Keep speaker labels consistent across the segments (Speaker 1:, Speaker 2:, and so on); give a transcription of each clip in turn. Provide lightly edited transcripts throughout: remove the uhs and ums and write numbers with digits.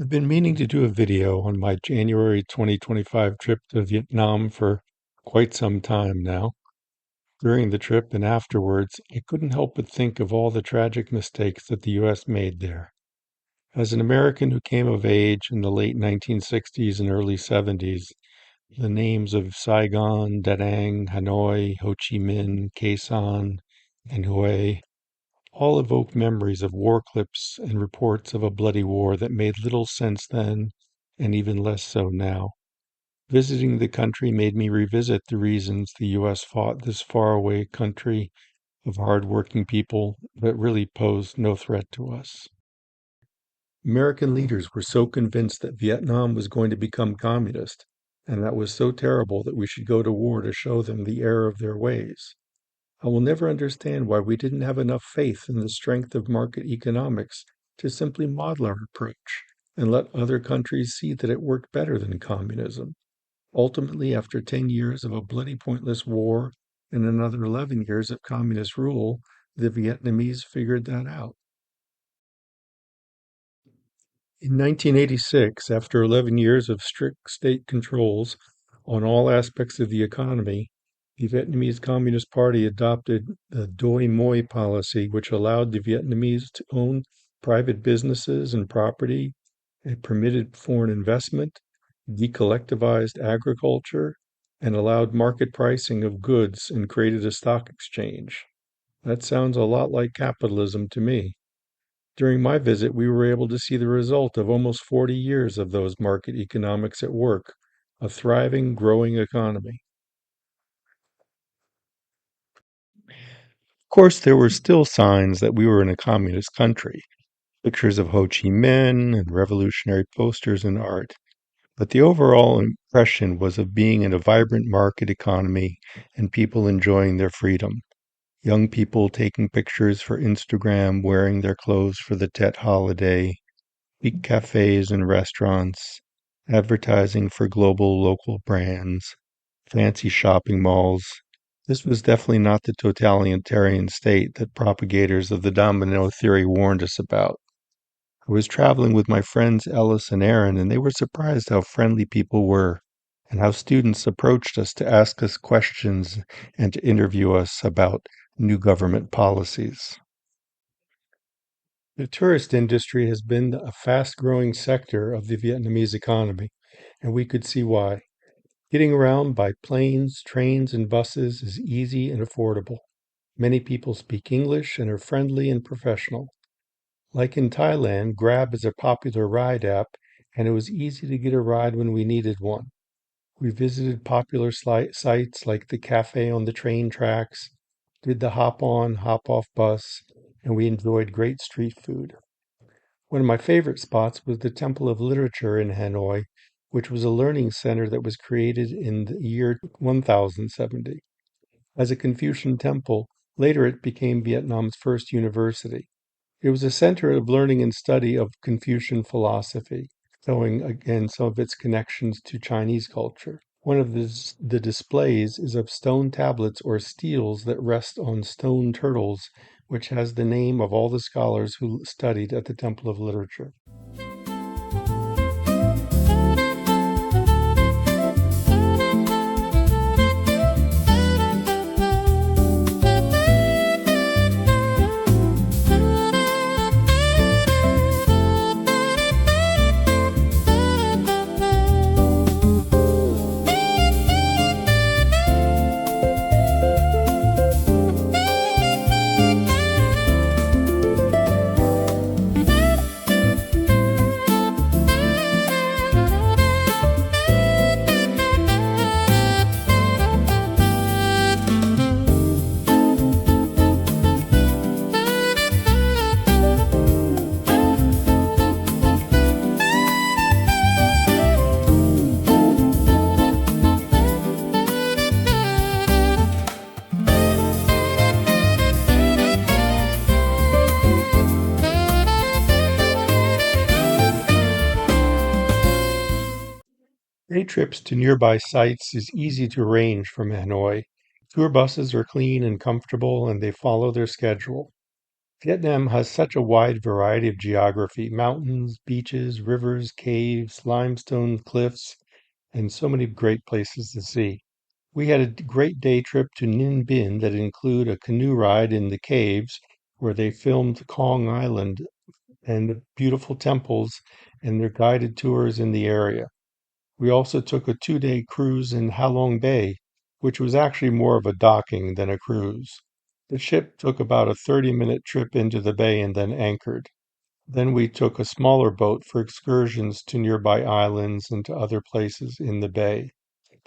Speaker 1: I've been meaning to do a video on my January 2025 trip to Vietnam for quite some time now. During the trip and afterwards, I couldn't help but think of all the tragic mistakes that the US made there. As an American who came of age in the late 1960s and early 70s, the names of Saigon, Da Nang, Hanoi, Ho Chi Minh, Khe Sanh, and Hue all evoke memories of war clips and reports of a bloody war that made little sense then and even less so now. Visiting the country made me revisit the reasons the U.S. fought this faraway country of hard-working people that really posed no threat to us. American leaders were so convinced that Vietnam was going to become communist, and that was so terrible that we should go to war to show them the error of their ways. I will never understand why we didn't have enough faith in the strength of market economics to simply model our approach and let other countries see that it worked better than communism. Ultimately, after 10 years of a bloody pointless war and another 11 years of communist rule, the Vietnamese figured that out. In 1986, after 11 years of strict state controls on all aspects of the economy, the Vietnamese Communist Party adopted the Doi Moi policy, which allowed the Vietnamese to own private businesses and property. It permitted foreign investment, decollectivized agriculture, and allowed market pricing of goods and created a stock exchange. That sounds a lot like capitalism to me. During my visit, we were able to see the result of almost 40 years of those market economics at work, a thriving, growing economy. Of course, there were still signs that we were in a communist country, pictures of Ho Chi Minh and revolutionary posters and art. But the overall impression was of being in a vibrant market economy and people enjoying their freedom. Young people taking pictures for Instagram, wearing their clothes for the Tet holiday, big cafes and restaurants, advertising for global local brands, fancy shopping malls. This was definitely not the totalitarian state that propagators of the domino theory warned us about. I was traveling with my friends Ellis and Aaron, and they were surprised how friendly people were and how students approached us to ask us questions and to interview us about new government policies. The tourist industry has been a fast-growing sector of the Vietnamese economy, and we could see why. Getting around by planes, trains, and buses is easy and affordable. Many people speak English and are friendly and professional. Like in Thailand, Grab is a popular ride app, and it was easy to get a ride when we needed one. We visited popular sites like the cafe on the train tracks, did the hop-on, hop-off bus, and we enjoyed great street food. One of my favorite spots was the Temple of Literature in Hanoi, which was a learning center that was created in the year 1070. As a Confucian temple, later it became Vietnam's first university. It was a center of learning and study of Confucian philosophy, showing again some of its connections to Chinese culture. One of the displays is of stone tablets or steels that rest on stone turtles, which has the name of all the scholars who studied at the Temple of Literature. Day trips to nearby sites is easy to arrange from Hanoi. Tour buses are clean and comfortable and they follow their schedule. Vietnam has such a wide variety of geography: mountains, beaches, rivers, caves, limestone cliffs, and so many great places to see. We had a great day trip to Ninh Binh that included a canoe ride in the caves where they filmed Kong Island and the beautiful temples and their guided tours in the area. We also took a 2-day cruise in Halong Bay, which was actually more of a docking than a cruise. The ship took about a 30-minute trip into the bay and then anchored. Then we took a smaller boat for excursions to nearby islands and to other places in the bay.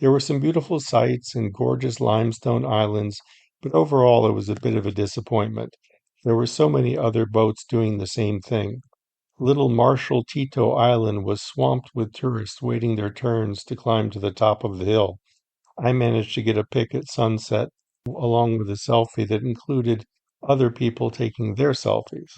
Speaker 1: There were some beautiful sights and gorgeous limestone islands, but overall it was a bit of a disappointment. There were so many other boats doing the same thing. Little Marshall Tito Island was swamped with tourists waiting their turns to climb to the top of the hill. I managed to get a pic at sunset along with a selfie that included other people taking their selfies.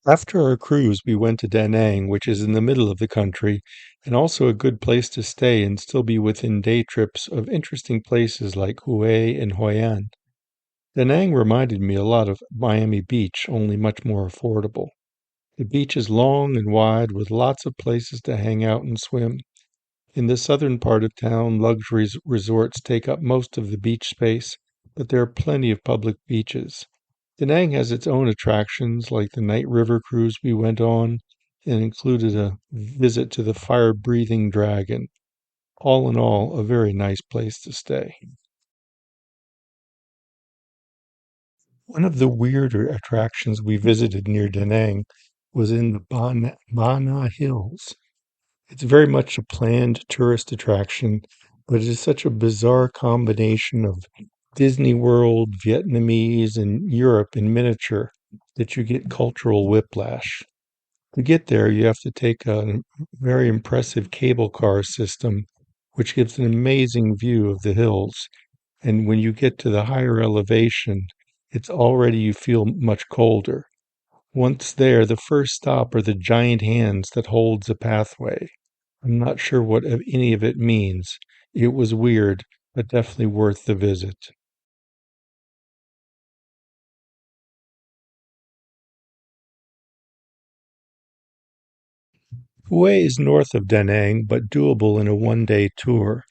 Speaker 1: After our cruise, we went to Da Nang, which is in the middle of the country, and also a good place to stay and still be within day trips of interesting places like Hue and Hoi An. Da Nang reminded me a lot of Miami Beach, only much more affordable. The beach is long and wide with lots of places to hang out and swim. In the southern part of town, luxury resorts take up most of the beach space, but there are plenty of public beaches. Da Nang has its own attractions, like the night river cruise we went on, and included a visit to the fire-breathing dragon. All in all, a very nice place to stay. One of the weirder attractions we visited near Da Nang was in the Bana Hills. It's very much a planned tourist attraction, but it is such a bizarre combination of Disney World, Vietnamese, and Europe in miniature that you get cultural whiplash. To get there, you have to take a very impressive cable car system, which gives an amazing view of the hills. And when you get to the higher elevation, it's already you feel much colder. Once there, the first stop are the giant hands that holds the pathway. I'm not sure what any of it means. It was weird, but definitely worth the visit. Hue is north of Da Nang, but doable in a 1-day tour.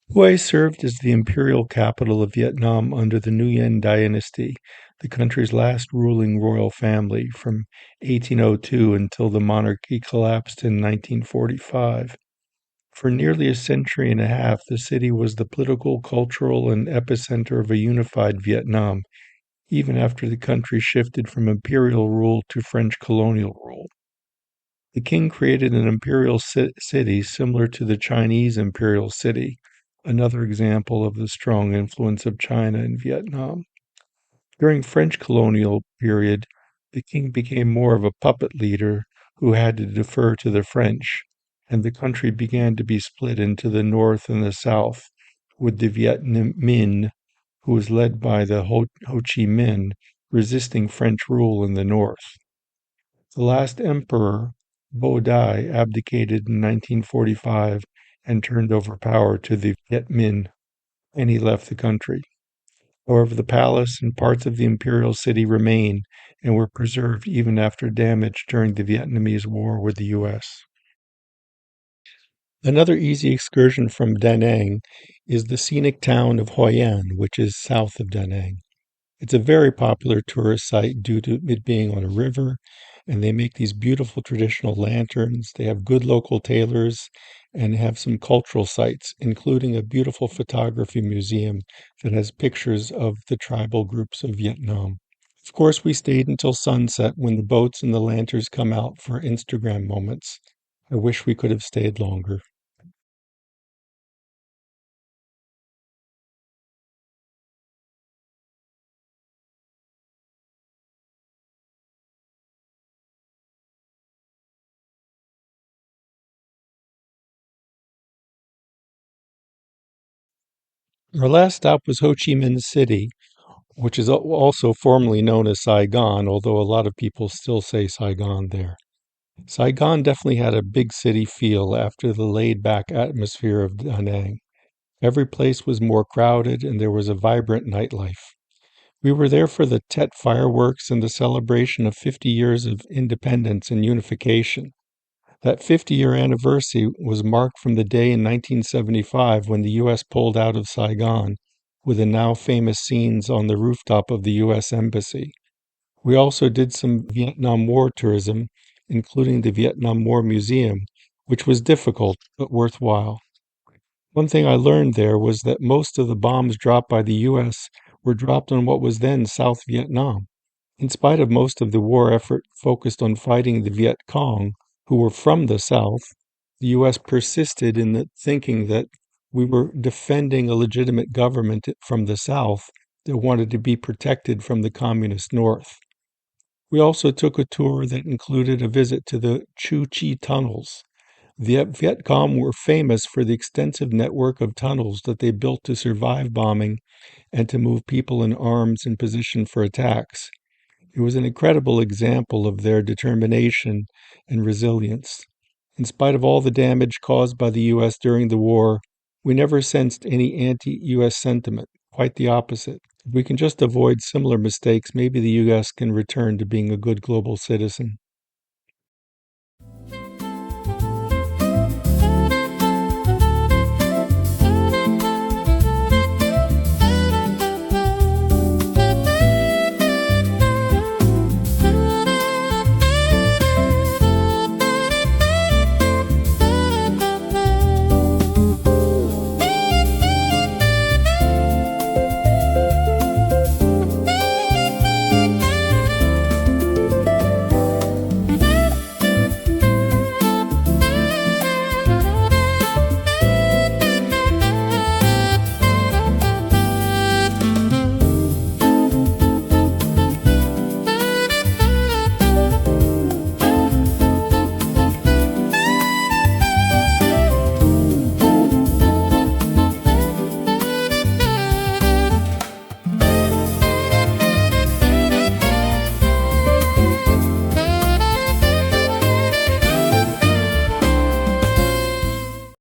Speaker 1: Hue served as the imperial capital of Vietnam under the Nguyen dynasty, the country's last ruling royal family from 1802 until the monarchy collapsed in 1945. For nearly a century and a half, the city was the political, cultural, and epicenter of a unified Vietnam, even after the country shifted from imperial rule to French colonial rule. The king created an imperial city similar to the Chinese imperial city, another example of the strong influence of China in Vietnam. During French colonial period, the king became more of a puppet leader who had to defer to the French, and the country began to be split into the north and the south, with the Viet Minh, who was led by the Ho Chi Minh, resisting French rule in the north. The last emperor, Bo Dai, abdicated in 1945 and turned over power to the Viet Minh, and he left the country. However, the palace and parts of the imperial city remain and were preserved even after damage during the Vietnamese War with the U.S. Another easy excursion from Da Nang is the scenic town of Hoi An, which is south of Da Nang. It's a very popular tourist site due to it being on a river, and they make these beautiful traditional lanterns. They have good local tailors and have some cultural sites, including a beautiful photography museum that has pictures of the tribal groups of Vietnam. Of course, we stayed until sunset when the boats and the lanterns come out for Instagram moments. I wish we could have stayed longer. Our last stop was Ho Chi Minh City, which is also formerly known as Saigon, although a lot of people still say Saigon there. Saigon definitely had a big city feel after the laid back atmosphere of Da Nang. Every place was more crowded and there was a vibrant nightlife. We were there for the Tet fireworks and the celebration of 50 years of independence and unification. That 50-year anniversary was marked from the day in 1975 when the U.S. pulled out of Saigon, with the now famous scenes on the rooftop of the U.S. Embassy. We also did some Vietnam War tourism, including the Vietnam War Museum, which was difficult but worthwhile. One thing I learned there was that most of the bombs dropped by the U.S. were dropped on what was then South Vietnam. In spite of most of the war effort focused on fighting the Viet Cong, who were from the South, the U.S. persisted in the thinking that we were defending a legitimate government from the South that wanted to be protected from the communist North. We also took a tour that included a visit to the Chu Chi tunnels. The Viet Cong were famous for the extensive network of tunnels that they built to survive bombing and to move people in arms in position for attacks. It was an incredible example of their determination and resilience. In spite of all the damage caused by the U.S. during the war, we never sensed any anti U.S. sentiment, quite the opposite. If we can just avoid similar mistakes, maybe the U.S. can return to being a good global citizen.